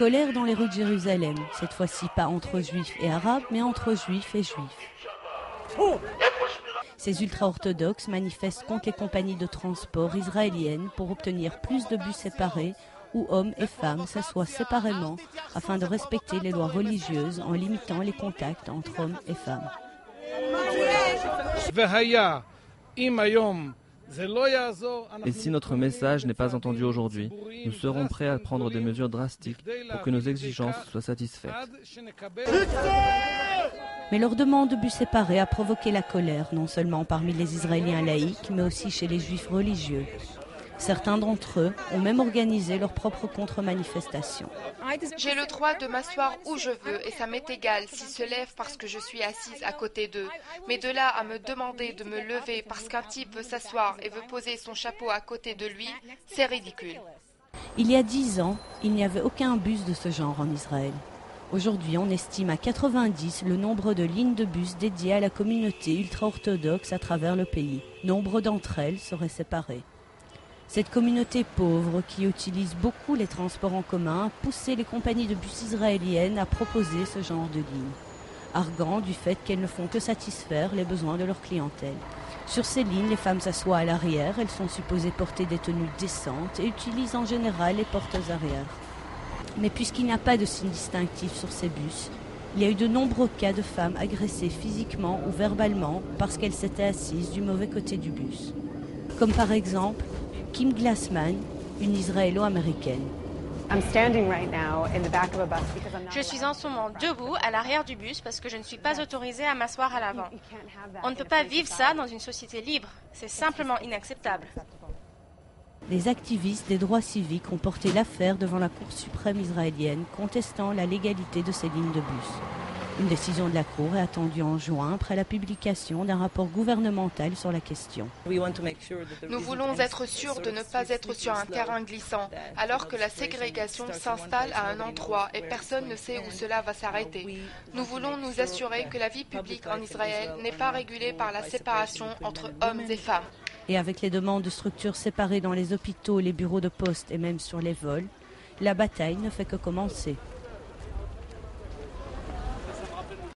Colère dans les rues de Jérusalem, cette fois-ci pas entre juifs et arabes, mais entre juifs et juifs. Ces ultra-orthodoxes manifestent contre les compagnies de transport israéliennes pour obtenir plus de bus séparés où hommes et femmes s'assoient séparément afin de respecter les lois religieuses en limitant les contacts entre hommes et femmes. Et si notre message n'est pas entendu aujourd'hui, nous serons prêts à prendre des mesures drastiques pour que nos exigences soient satisfaites. Mais leur demande de bus séparés a provoqué la colère, non seulement parmi les Israéliens laïcs, mais aussi chez les Juifs religieux. Certains d'entre eux ont même organisé leur propre contre-manifestation. J'ai le droit de m'asseoir où je veux et ça m'est égal s'ils se lèvent parce que je suis assise à côté d'eux. Mais de là à me demander de me lever parce qu'un type veut s'asseoir et veut poser son chapeau à côté de lui, c'est ridicule. Il y a 10 ans, il n'y avait aucun bus de ce genre en Israël. Aujourd'hui, on estime à 90 le nombre de lignes de bus dédiées à la communauté ultra-orthodoxe à travers le pays. Nombre d'entre elles seraient séparées. Cette communauté pauvre, qui utilise beaucoup les transports en commun, a poussé les compagnies de bus israéliennes à proposer ce genre de lignes, arguant du fait qu'elles ne font que satisfaire les besoins de leur clientèle. Sur ces lignes, les femmes s'assoient à l'arrière, elles sont supposées porter des tenues décentes et utilisent en général les portes arrière. Mais puisqu'il n'y a pas de signe distinctif sur ces bus, il y a eu de nombreux cas de femmes agressées physiquement ou verbalement parce qu'elles s'étaient assises du mauvais côté du bus. Comme par exemple Kim Glassman, une Israélo-américaine. Je suis en ce moment debout à l'arrière du bus parce que je ne suis pas autorisée à m'asseoir à l'avant. On ne peut pas vivre ça dans une société libre. C'est simplement inacceptable. Les activistes des droits civiques ont porté l'affaire devant la Cour suprême israélienne, contestant la légalité de ces lignes de bus. Une décision de la Cour est attendue en juin après la publication d'un rapport gouvernemental sur la question. Nous voulons être sûrs de ne pas être sur un terrain glissant, alors que la ségrégation s'installe à un endroit et personne ne sait où cela va s'arrêter. Nous voulons nous assurer que la vie publique en Israël n'est pas régulée par la séparation entre hommes et femmes. Et avec les demandes de structures séparées dans les hôpitaux, les bureaux de poste et même sur les vols, la bataille ne fait que commencer.